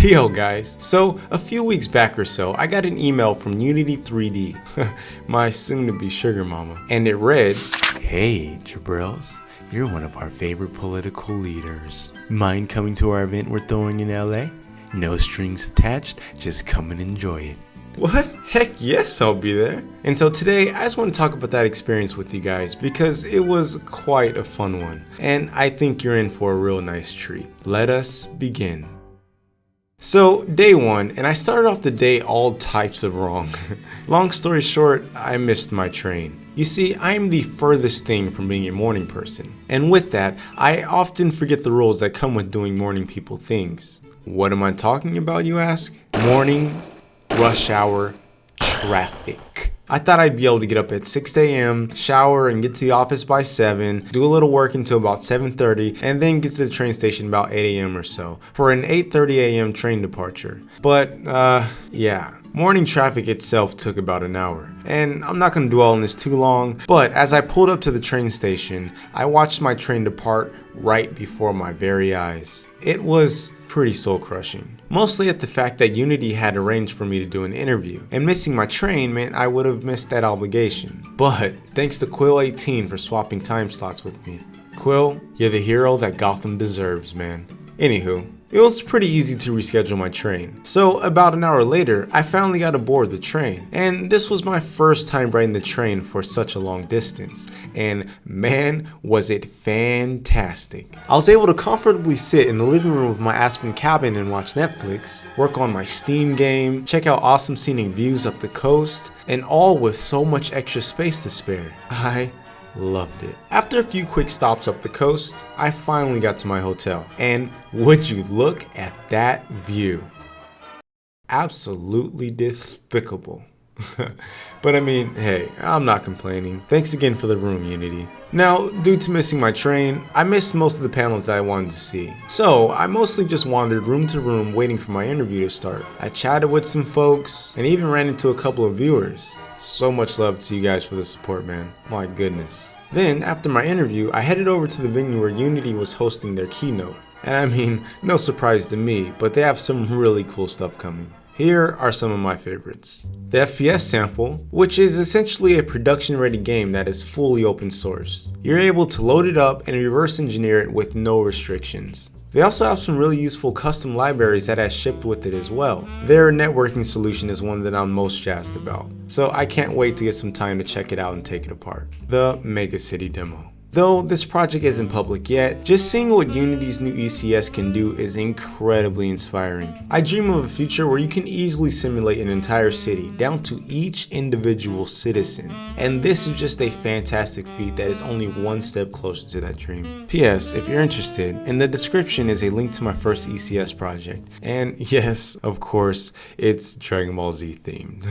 Yo guys, so a few weeks back or so, I got an email from Unity3D, my soon-to-be sugar mama, and it read, "Hey Jabrils, you're one of our favorite political leaders. Mind coming to our event we're throwing in LA? No strings attached, just come and enjoy it." What? Heck yes, I'll be there. And so today, I just want to talk about that experience with you guys because it was quite a fun one. And I think you're in for a real nice treat. Let us begin. So, day one, and I started off the day all types of wrong. Long story short, I missed my train. You see, I'm the furthest thing from being a morning person. And with that, I often forget the rules that come with doing morning people things. What am I talking about, you ask? Morning rush hour traffic. I thought I'd be able to get up at 6 a.m., shower and get to the office by 7, do a little work until about 7:30, and then get to the train station about 8 a.m. or so for an 8:30 a.m. train departure. But, yeah. Morning traffic itself took about an hour. And I'm not going to dwell on this too long, but as I pulled up to the train station, I watched my train depart right before my very eyes. It was pretty soul-crushing. Mostly at the fact that Unity had arranged for me to do an interview, and missing my train meant I would have missed that obligation. But thanks to Quill18 for swapping time slots with me. Quill, you're the hero that Gotham deserves, man. Anywho, it was pretty easy to reschedule my train. So about an hour later, I finally got aboard the train. And this was my first time riding the train for such a long distance. And man, was it fantastic. I was able to comfortably sit in the living room of my Aspen cabin and watch Netflix, work on my Steam game, check out awesome scenic views up the coast, and all with so much extra space to spare. I loved it. After a few quick stops up the coast, I finally got to my hotel, and would you look at that view? Absolutely despicable. But I mean, hey, I'm not complaining. Thanks again for the room, Unity. Now, due to missing my train, I missed most of the panels that I wanted to see. So, I mostly just wandered room to room waiting for my interview to start. I chatted with some folks, and even ran into a couple of viewers. So much love to you guys for the support, man. My goodness. Then, after my interview, I headed over to the venue where Unity was hosting their keynote. And I mean, no surprise to me, but they have some really cool stuff coming. Here are some of my favorites. The FPS sample, which is essentially a production-ready game that is fully open source. You're able to load it up and reverse engineer it with no restrictions. They also have some really useful custom libraries that has shipped with it as well. Their networking solution is one that I'm most jazzed about, so I can't wait to get some time to check it out and take it apart. The Mega City demo. Though this project isn't public yet, just seeing what Unity's new ECS can do is incredibly inspiring. I dream of a future where you can easily simulate an entire city down to each individual citizen. And this is just a fantastic feat that is only one step closer to that dream. P.S. If you're interested, in the description is a link to my first ECS project. And yes, of course, it's Dragon Ball Z themed.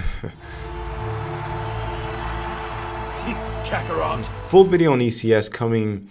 Full video on ECS coming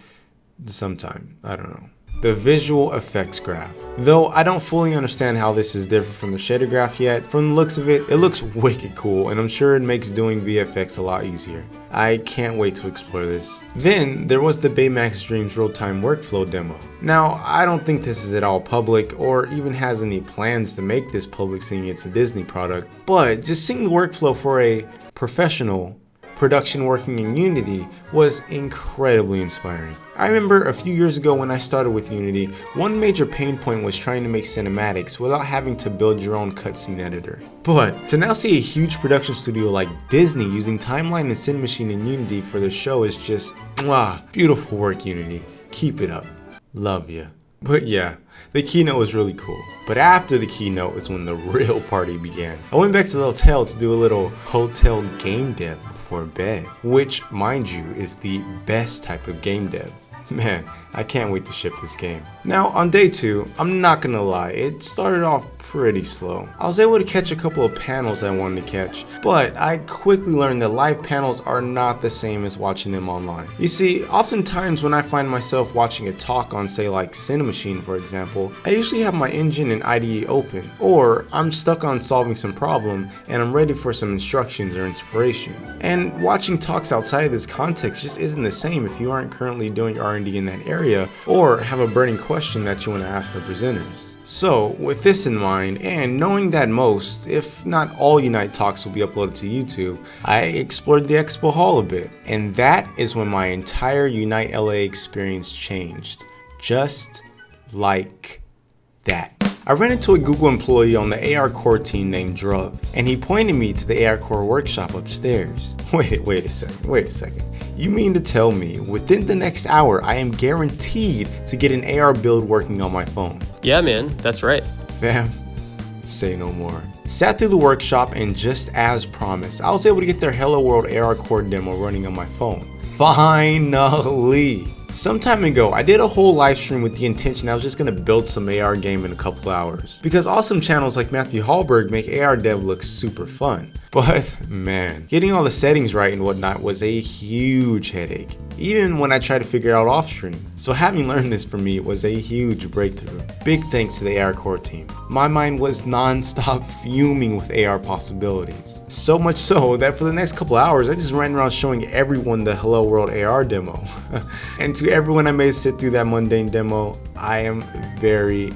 sometime, I don't know. The Visual Effects Graph. Though I don't fully understand how this is different from the shader graph yet, from the looks of it, it looks wicked cool and I'm sure it makes doing VFX a lot easier. I can't wait to explore this. Then there was the Baymax Dreams real-time workflow demo. Now, I don't think this is at all public or even has any plans to make this public seeing it's a Disney product, but just seeing the workflow for a professional production working in Unity was incredibly inspiring. I remember a few years ago when I started with Unity, one major pain point was trying to make cinematics without having to build your own cutscene editor. But to now see a huge production studio like Disney using Timeline and Cinemachine in Unity for their show is just, mwah, beautiful work, Unity. Keep it up. Love ya. But yeah, the keynote was really cool. But after the keynote is when the real party began. I went back to the hotel to do a little hotel game dev before bed, which, mind you, is the best type of game dev. Man, I can't wait to ship this game. Now, on day 2, I'm not gonna lie, it started off pretty slow. I was able to catch a couple of panels I wanted to catch, but I quickly learned that live panels are not the same as watching them online. You see, oftentimes when I find myself watching a talk on, say, like Cinemachine for example, I usually have my engine and IDE open, or I'm stuck on solving some problem and I'm ready for some instructions or inspiration. And watching talks outside of this context just isn't the same if you aren't currently doing R&D in that area or have a burning question that you want to ask the presenters. So with this in mind, and knowing that most, if not all Unite talks will be uploaded to YouTube, I explored the expo hall a bit. And that is when my entire Unite LA experience changed. Just like that. I ran into a Google employee on the AR core team named Druv, and he pointed me to the AR core workshop upstairs. Wait a second. You mean to tell me within the next hour I am guaranteed to get an AR build working on my phone? Yeah, man, that's right. Fam, say no more. Sat through the workshop, and just as promised, I was able to get their Hello World AR core demo running on my phone. Finally! Some time ago, I did a whole live stream with the intention I was just gonna build some AR game in a couple hours, because awesome channels like Matthew Hallberg make AR dev look super fun. But man, getting all the settings right and whatnot was a huge headache, even when I tried to figure it out off stream. So having learned this for me was a huge breakthrough. Big thanks to the AR core team. My mind was non-stop fuming with AR possibilities. So much so that for the next couple hours I just ran around showing everyone the Hello World AR demo. And to everyone I made sit through that mundane demo, I am very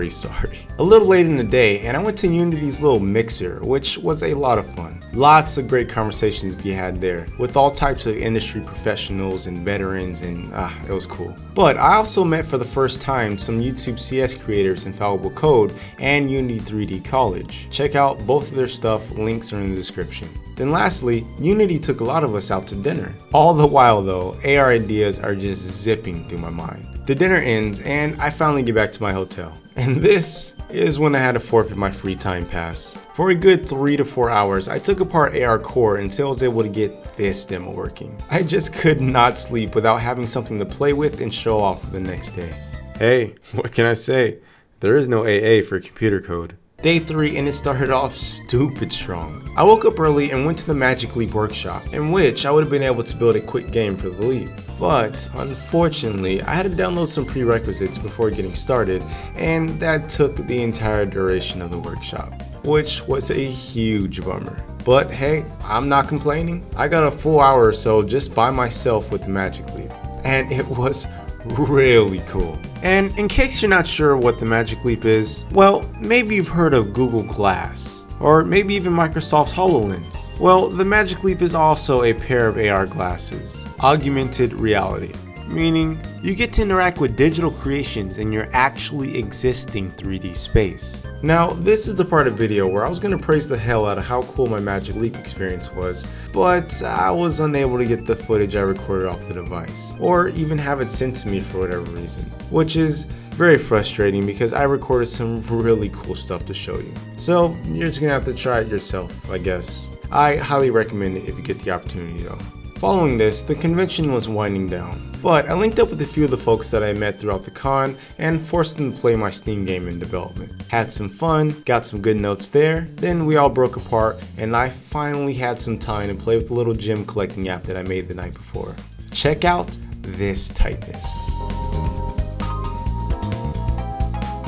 sorry. A little late in the day, and I went to Unity's little mixer, which was a lot of fun. Lots of great conversations to be had there with all types of industry professionals and veterans, and it was cool. But I also met for the first time some YouTube CS creators, Infallible Code and Unity3D College. Check out both of their stuff, links are in the description. Then lastly, Unity took a lot of us out to dinner. All the while though, AR ideas are just zipping through my mind. The dinner ends and I finally get back to my hotel. And this is when I had to forfeit my free time pass. For a good 3 to 4 hours, I took apart AR core until I was able to get this demo working. I just could not sleep without having something to play with and show off for the next day. Hey, what can I say? There is no AA for computer code. Day 3, and it started off stupid strong. I woke up early and went to the Magic Leap workshop, in which I would have been able to build a quick game for the leap. But unfortunately, I had to download some prerequisites before getting started, and that took the entire duration of the workshop, which was a huge bummer. But hey, I'm not complaining. I got a full hour or so just by myself with the Magic Leap, and it was really cool. And in case you're not sure what the Magic Leap is, well, maybe you've heard of Google Glass, or maybe even Microsoft's HoloLens. Well, the Magic Leap is also a pair of AR glasses, augmented reality, meaning you get to interact with digital creations in your actually existing 3D space. Now, this is the part of the video where I was going to praise the hell out of how cool my Magic Leap experience was, but I was unable to get the footage I recorded off the device, or even have it sent to me for whatever reason, which is very frustrating because I recorded some really cool stuff to show you. So you're just gonna have to try it yourself, I guess. I highly recommend it if you get the opportunity though. Following this, the convention was winding down, but I linked up with a few of the folks that I met throughout the con and forced them to play my Steam game in development. Had some fun, got some good notes there, then we all broke apart and I finally had some time to play with the little gem collecting app that I made the night before. Check out this tightness.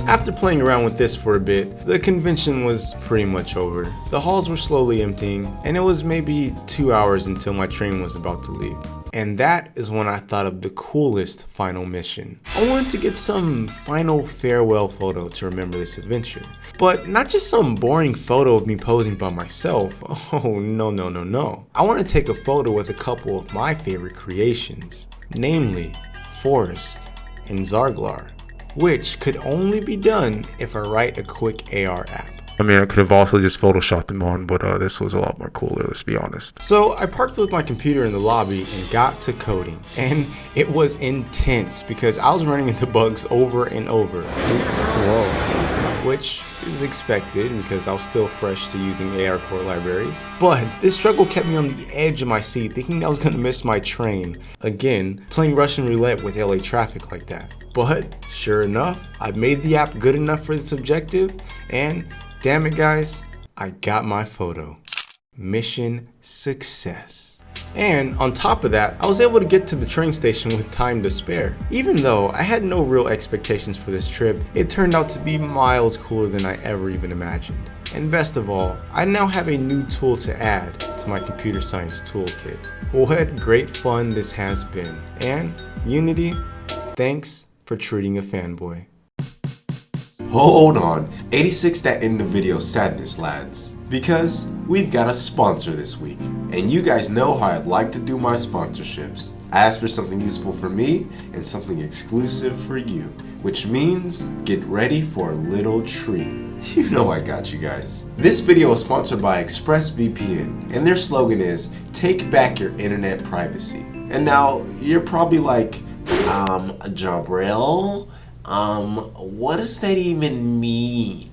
After playing around with this for a bit, the convention was pretty much over. The halls were slowly emptying, and it was maybe 2 hours until my train was about to leave. And that is when I thought of the coolest final mission. I wanted to get some final farewell photo to remember this adventure. But not just some boring photo of me posing by myself. Oh no. I want to take a photo with a couple of my favorite creations, namely Forest and Zarglar, which could only be done if I write a quick AR app. I mean, I could have also just photoshopped them on, but this was a lot more cooler, let's be honest. So I parked with my computer in the lobby and got to coding. And it was intense because I was running into bugs over and over. Whoa. Which is expected because I was still fresh to using AR core libraries. But this struggle kept me on the edge of my seat, thinking I was gonna miss my train. Again, playing Russian roulette with LA traffic like that. But sure enough, I made the app good enough for this objective, and damn it guys, I got my photo. Mission success. And on top of that, I was able to get to the train station with time to spare. Even though I had no real expectations for this trip, it turned out to be miles cooler than I ever even imagined. And best of all, I now have a new tool to add to my computer science toolkit. What great fun this has been. And Unity, thanks for treating a fanboy. hold on. 86 that end the video sadness, lads. Because we've got a sponsor this week. And you guys know how I like to do my sponsorships. I ask for something useful for me and something exclusive for you. Which means, get ready for a little treat. You know I got you guys. This video is sponsored by ExpressVPN, and their slogan is, take back your internet privacy. And now, you're probably like, Jabril, what does that even mean?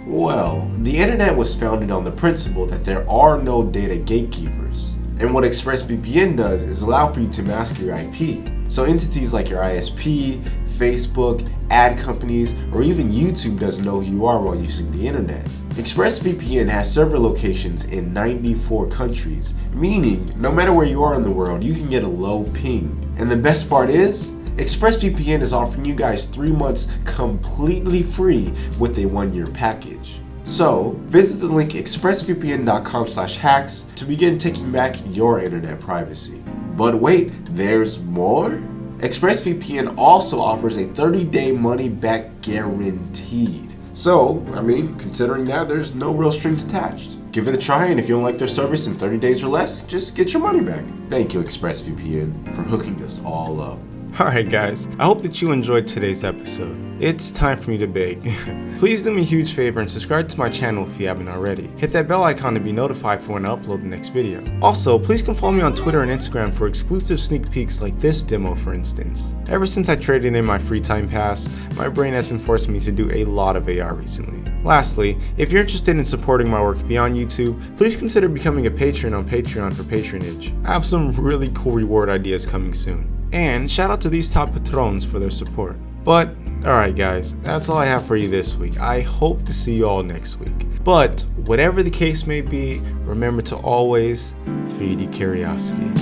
Well, the internet was founded on the principle that there are no data gatekeepers. And what ExpressVPN does is allow for you to mask your IP. So entities like your ISP, Facebook, ad companies, or even YouTube doesn't know who you are while using the internet. ExpressVPN has server locations in 94 countries, meaning no matter where you are in the world, you can get a low ping. And the best part is, ExpressVPN is offering you guys 3 months completely free with a 1-year package. So, visit the link expressvpn.com/hacks to begin taking back your internet privacy. But wait, there's more? ExpressVPN also offers a 30-day money-back guaranteed. So, considering that, there's no real strings attached. Give it a try, and if you don't like their service in 30 days or less, just get your money back. Thank you, ExpressVPN, for hooking us all up. Alright guys, I hope that you enjoyed today's episode. It's time for me to beg. Please do me a huge favor and subscribe to my channel if you haven't already. Hit that bell icon to be notified for when I upload the next video. Also, please come follow me on Twitter and Instagram for exclusive sneak peeks like this demo for instance. Ever since I traded in my free time pass, my brain has been forcing me to do a lot of AR recently. Lastly, if you're interested in supporting my work beyond YouTube, please consider becoming a patron on Patreon for patronage. I have some really cool reward ideas coming soon. And shout out to these top patrons for their support. But, alright guys, that's all I have for you this week. I hope to see you all next week. But, whatever the case may be, remember to always feed your curiosity.